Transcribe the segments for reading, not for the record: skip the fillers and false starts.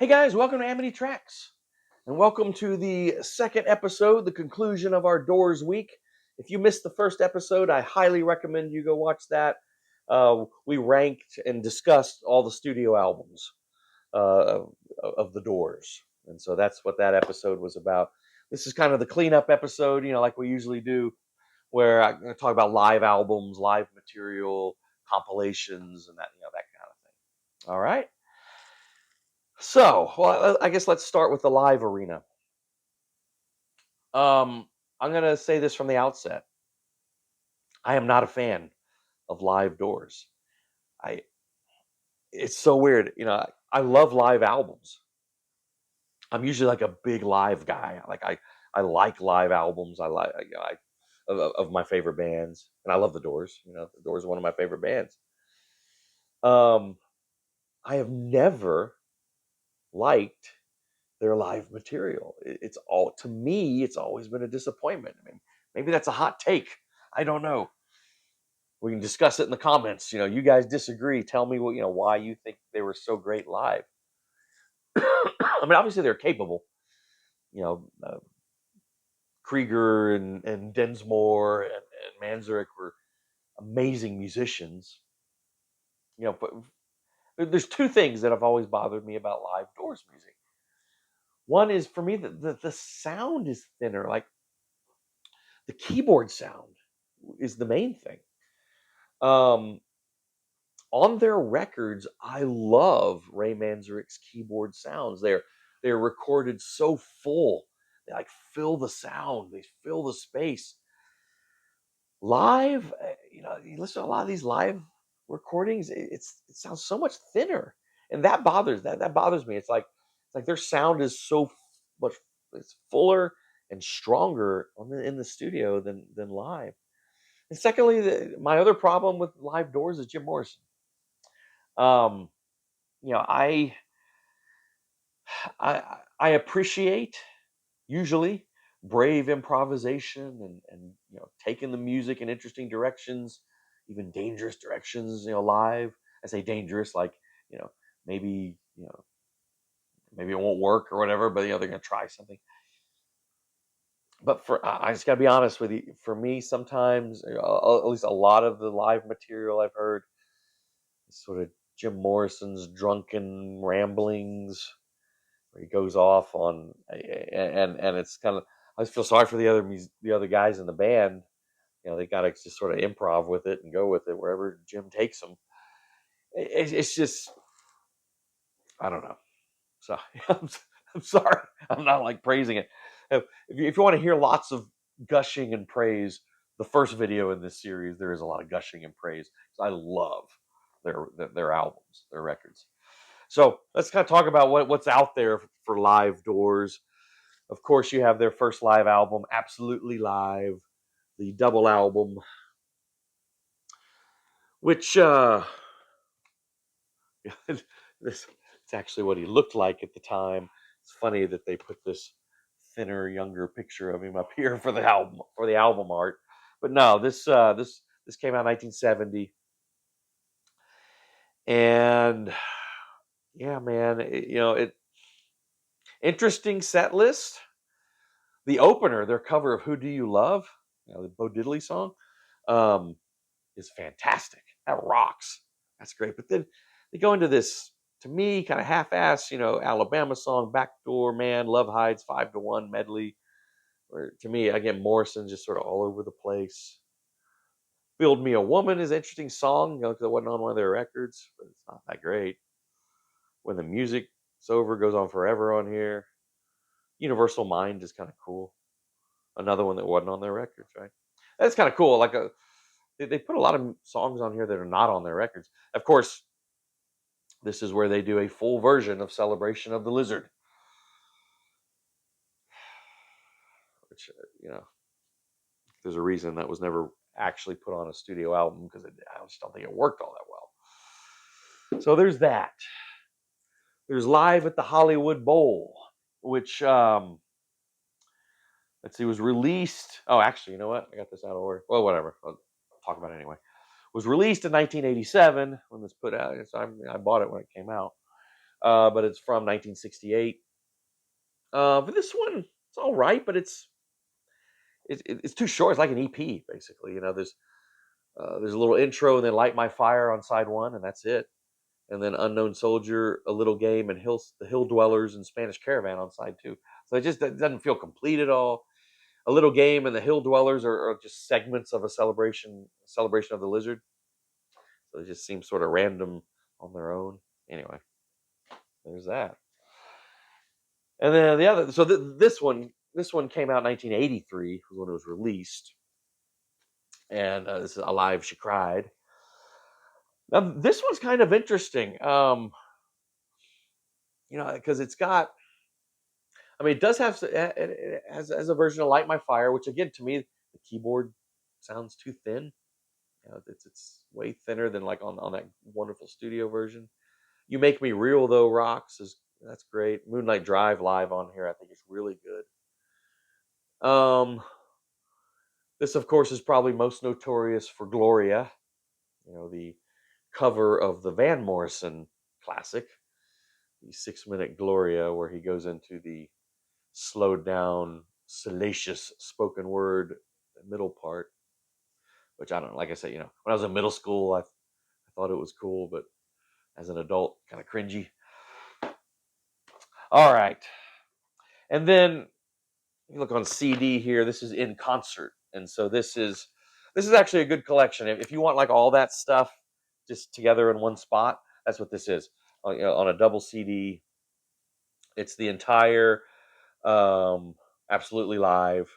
Hey guys, welcome to Amity Tracks, and welcome to the second episode, the conclusion of our Doors week. If you missed the first episode, I highly recommend you go watch that. We ranked and discussed all the studio albums of the Doors, and so that's what that episode was about. This is kind of the cleanup episode, like we usually do, where I'm going to talk about live albums, live material, compilations, and that kind of thing. All right. So, well, I guess let's start with the live arena. I'm gonna say this from the outset. I am not a fan of live doors. I It's so weird. I love live albums. I'm usually like a big live guy. I like live albums. I like of my favorite bands, and I love the Doors. The Doors are one of my favorite bands. Um, I have never liked their live material. It's all to me. It's always been a disappointment. I mean, maybe that's a hot take. I don't know. We can discuss it in the comments. You guys disagree. Tell me why you think they were so great live. I mean, obviously they're capable. You know, Krieger and Densmore and Manzarek were amazing musicians. But there's two things that have always bothered me about live Doors music. One is for me the sound is thinner. Like the keyboard sound is the main thing. Um, on their records, I love Ray Manzarek's keyboard sounds. They're recorded so full. They like fill the sound. They fill the space. Live, you listen to a lot of these live recordings. It sounds so much thinner, and that bothers me. It's like their sound is so much. It's fuller and stronger in the studio than live. And secondly, my other problem with live Doors is Jim Morrison. Um, you know, I appreciate usually brave improvisation and taking the music in interesting directions, even dangerous directions. Live. I say dangerous, like you know maybe maybe it won't work or whatever, but they're gonna try something. But I just gotta be honest with you. For me, sometimes at least a lot of the live material I've heard is sort of Jim Morrison's drunken ramblings where he goes off on and it's kind of I just feel sorry for the other guys in the band. They got to just sort of improv with it and go with it wherever Jim takes them. It's just I don't know. So I'm sorry. I'm not like praising it. If you want to hear lots of gushing and praise, the first video in this series there is a lot of gushing and praise. I love their albums, their records. So let's kind of talk about what's out there for live Doors. Of course, you have their first live album, Absolutely Live, the double album, which this it's actually what he looked like at the time. It's funny that they put this thinner, younger picture of him up here for the album art. But no, this came out in 1970, and yeah, man, interesting set list. The opener, their cover of "Who Do You Love," the Bo Diddley song, um, is fantastic. That rocks. That's great. But then they go into this, to me, kind of half-ass, Alabama song, "Backdoor Man," "Love Hides," 5-1 medley. Or to me, again, Morrison's just sort of all over the place. "Build Me a Woman" is an interesting song, because it wasn't on one of their records, but it's not that great. "When the Music's Over" goes on forever on here. "Universal Mind" is kind of cool. Another one that wasn't on their records, right? That's kind of cool. They put a lot of songs on here that are not on their records. Of course, this is where they do a full version of "Celebration of the Lizard," which there's a reason that was never actually put on a studio album because I just don't think it worked all that well. So there's that. There's "Live at the Hollywood Bowl," which let's see, was released. Oh, actually, you know what? I got this out of order. Well, whatever. I'll talk about it anyway. Was released in 1987 when this put out. So I bought it when it came out. but it's from 1968. But this one, it's all right, but it's too short. It's like an EP, basically. There's a little intro, and then "Light My Fire" on side one, and that's it. And then "Unknown Soldier," "A Little Game," and "The Hill Dwellers" and "Spanish Caravan" on side two. So it doesn't feel complete at all. "A Little Game" and "The Hill Dwellers" are just segments of a celebration of the lizard. So it just seems sort of random on their own. Anyway, there's that. And then the other, so this one came out in 1983 when it was released, and this is "Alive She Cried." Now this one's kind of interesting, because it's got. I mean, it does have it has a version of "Light My Fire," which again to me the keyboard sounds too thin. It's way thinner than like on that wonderful studio version. "You Make Me Real" though rocks. That's great. "Moonlight Drive" live on here I think is really good. This of course is probably most notorious for "Gloria," the cover of the Van Morrison classic, the 6-minute "Gloria," where he goes into the slowed down, salacious spoken word middle part, which I don't know. Like I said, when I was in middle school, I thought it was cool, but as an adult, kind of cringy. All right, and then you look on CD here. This is "In Concert," and so this is actually a good collection. If you want like all that stuff just together in one spot, that's what this is. On a double CD, it's the entire um, Absolutely Live,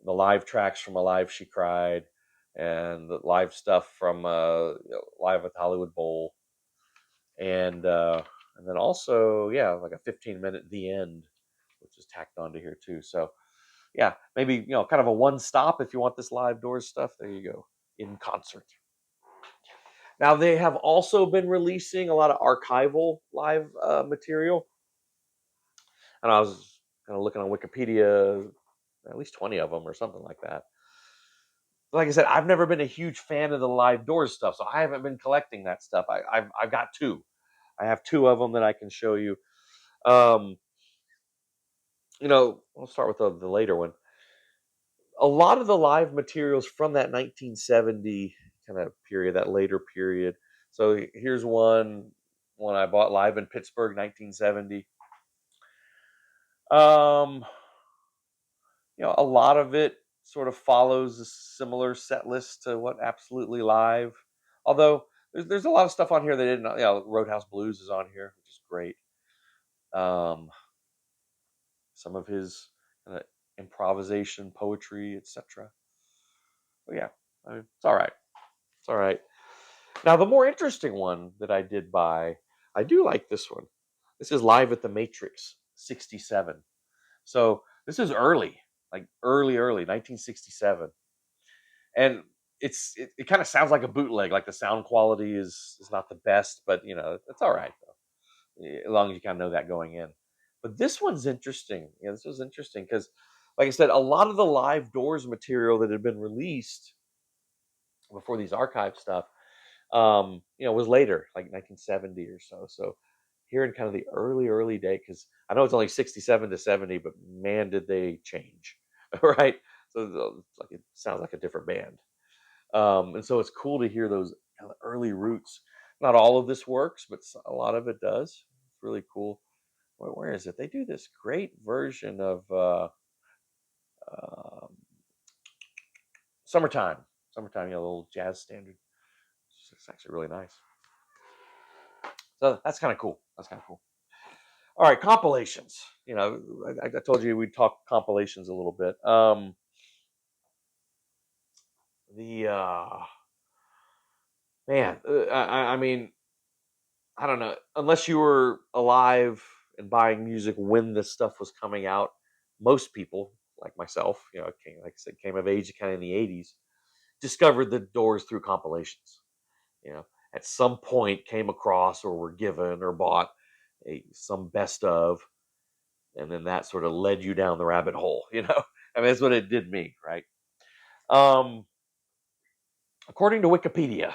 the live tracks from "Alive She Cried," and the live stuff from Live at the Hollywood Bowl, and then also like a 15-minute "The End," which is tacked onto here too. So yeah, maybe kind of a one stop if you want this live doors stuff. There you go, "In Concert." Now they have also been releasing a lot of archival live material, and I was kind of looking on Wikipedia, at least 20 of them or something like that. Like I said, I've never been a huge fan of the live doors stuff, so I haven't been collecting that stuff. I've got two. I have two of them that I can show you. Um, I'll start with the later one. A lot of the live materials from that 1970 kind of period, that later period. So here's one I bought live in Pittsburgh, 1970. Um, a lot of it sort of follows a similar set list to what Absolutely Live. Although there's a lot of stuff on here that didn't. Roadhouse Blues is on here, which is great. Um, some of his improvisation, poetry, etc. But yeah, I mean, it's all right. It's all right. Now, the more interesting one that I did buy, I do like this one. This is Live at the Matrix '67. So this is early, like early 1967, and it kind of sounds like a bootleg. Like the sound quality is not the best, but it's all right though, as long as you kind of know that going in. But this one's interesting. Yeah, this was interesting because, like I said, a lot of the live doors material that had been released before these archive stuff, was later, like 1970 or so. So here in kind of the early day, because I know it's only 67 to 70, but man, did they change, right? So it's like it sounds like a different band, and so it's cool to hear those kind of early roots. Not all of this works, but a lot of it does. It's really cool. Where is it? They do this great version of um "Summertime." "Summertime," a little jazz standard. It's actually really nice. So that's kind of cool. That's kind of cool. All right, compilations. I told you we'd talk compilations a little bit. The man, I mean, I don't know. Unless you were alive and buying music when this stuff was coming out, most people, like myself, like I said, came of age kind of in the '80s, discovered the Doors through compilations. You know, at some point came across or were given or bought some best of, and then that sort of led you down the rabbit hole. I mean, that's what it did me, right? Um, According to Wikipedia,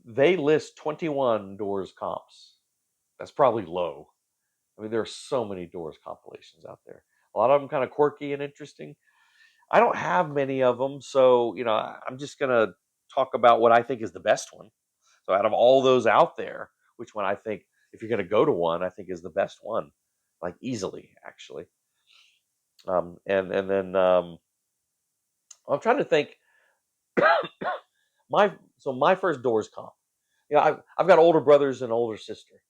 they list 21 Doors comps. That's probably low. I mean, there are so many Doors compilations out there. A lot of them kind of quirky and interesting. I don't have many of them, so I'm just gonna talk about what I think is the best one. So out of all those out there, which one I think, if you're gonna go to one, I think is the best one, like easily, actually. And then I'm trying to think. My first Doors comp. I've got older brothers and older sister,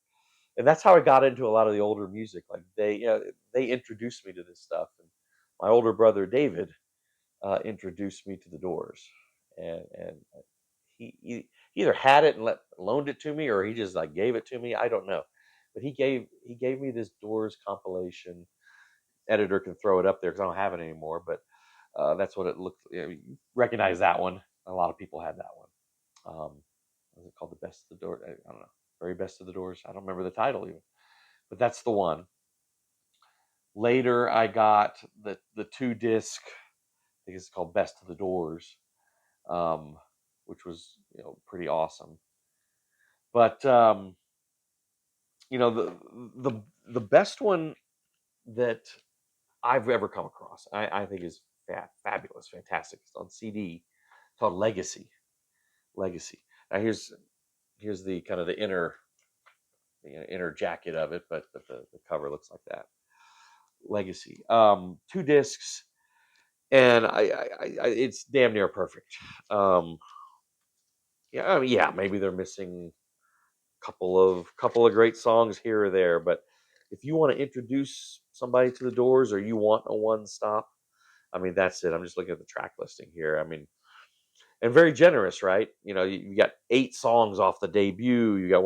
and that's how I got into a lot of the older music. Like they introduced me to this stuff. And my older brother David introduced me to the Doors, and he either had it and loaned it to me, or he just like gave it to me. I don't know, but he gave me this Doors compilation. Editor can throw it up there because I don't have it anymore, but that's what it looked. You recognize that one? A lot of people had that one. What was it called? The Best of the Doors? I don't know. Very Best of the Doors. I don't remember the title even, but that's the one. Later, I got the 2 disc. I think it's called Best of the Doors, um, which was pretty awesome. But the best one that I've ever come across, I think is fabulous, fantastic. It's on CD, called Legacy. Legacy. Now here's the kind of the inner jacket of it, but the cover looks like that. Legacy. 2 discs, and it's damn near perfect. Yeah, I mean, yeah, maybe they're missing couple of great songs here or there, but if you want to introduce somebody to the Doors, or you want a one stop, I mean, that's it. I'm just looking at the track listing here. I mean, and very generous, right? You got 8 songs off the debut. You got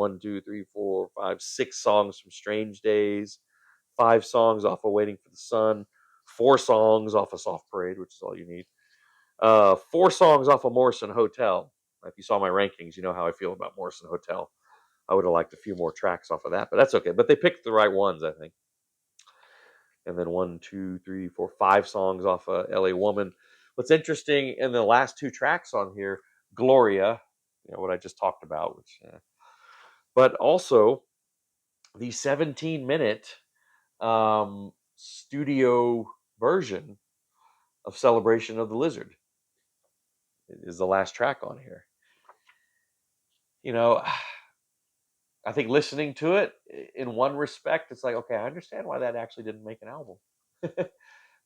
6 songs from Strange Days, 5 songs off of Waiting for the Sun, 4 songs off of Soft Parade, which is all you need. 4 songs off of Morrison Hotel. If you saw my rankings, you know how I feel about Morrison Hotel. I would have liked a few more tracks off of that, but that's okay. But they picked the right ones, I think. And then 5 songs off of LA Woman. What's interesting in the last 2 tracks on here, Gloria, what I just talked about, but also the 17-minute studio version of Celebration of the Lizard is the last track on here. I think listening to it, in one respect, it's like, okay, I understand why that actually didn't make an album.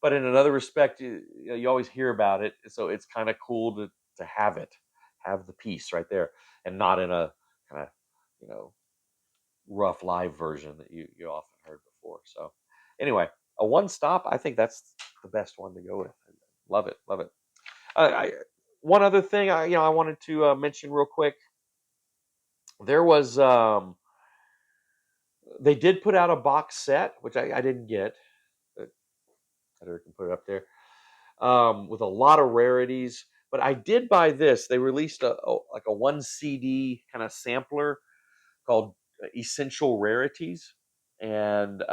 But in another respect, you always hear about it, so it's kind of cool to have the piece right there, and not in a kind of rough live version that you often heard before. So anyway, a one stop, I think that's the best one to go with. Love it, love it. One other thing I wanted to mention real quick. There was they did put out a box set, which I didn't get. Editor can put it up there, with a lot of rarities. But I did buy this. They released a 1 CD kind of sampler called Essential Rarities, and it's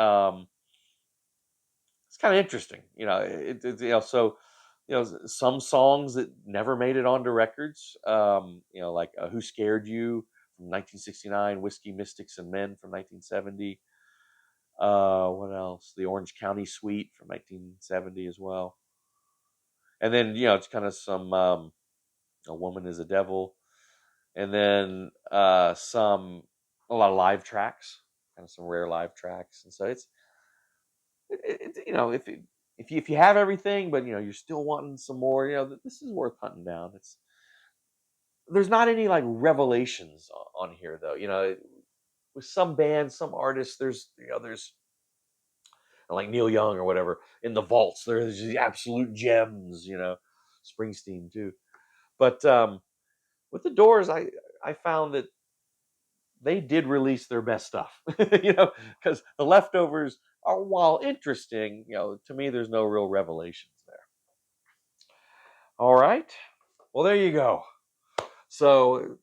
kind of interesting. So some songs that never made it onto records. Like Who Scared You from 1969, Whiskey Mystics and Men from 1970. What else? The Orange County Suite from 1970 as well. And then it's kind of some A Woman Is a Devil, and then a lot of live tracks, kind of some rare live tracks. And so if you have everything, but you're still wanting some more, this is worth hunting down. There's not any like revelations on here though. With some bands, some artists, there's like Neil Young or whatever in the vaults. There's the absolute gems. Springsteen too. But with the Doors, I found that they did release their best stuff. Because the leftovers are, while interesting, to me, there's no real revelations there. All right. Well, there you go. So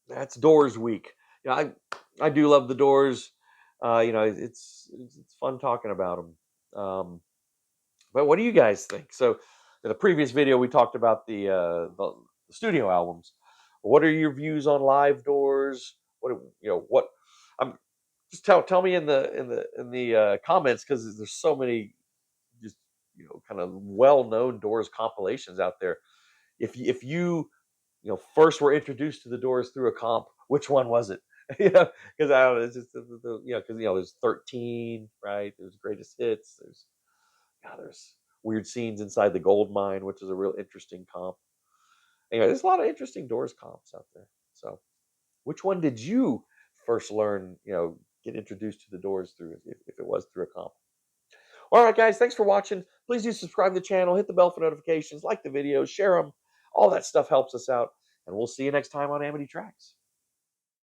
that's Doors week. I do love the Doors. It's fun talking about them. But what do you guys think? So in the previous video, we talked about the studio albums. What are your views on live Doors? What Just tell me in the comments, because there's so many just kind of well known Doors compilations out there. If you first were introduced to the Doors through a comp, which one was it? Because I don't know. It's just because there's 13, right? There's greatest hits. There's weird scenes inside the gold mine, which is a real interesting comp. Anyway, there's a lot of interesting Doors comps out there. So, which one did you first learn? Get introduced to the Doors through, if it was through a comp. All right, guys, thanks for watching. Please do subscribe to the channel, hit the bell for notifications, like the videos, share them. All that stuff helps us out. And we'll see you next time on Amity Tracks.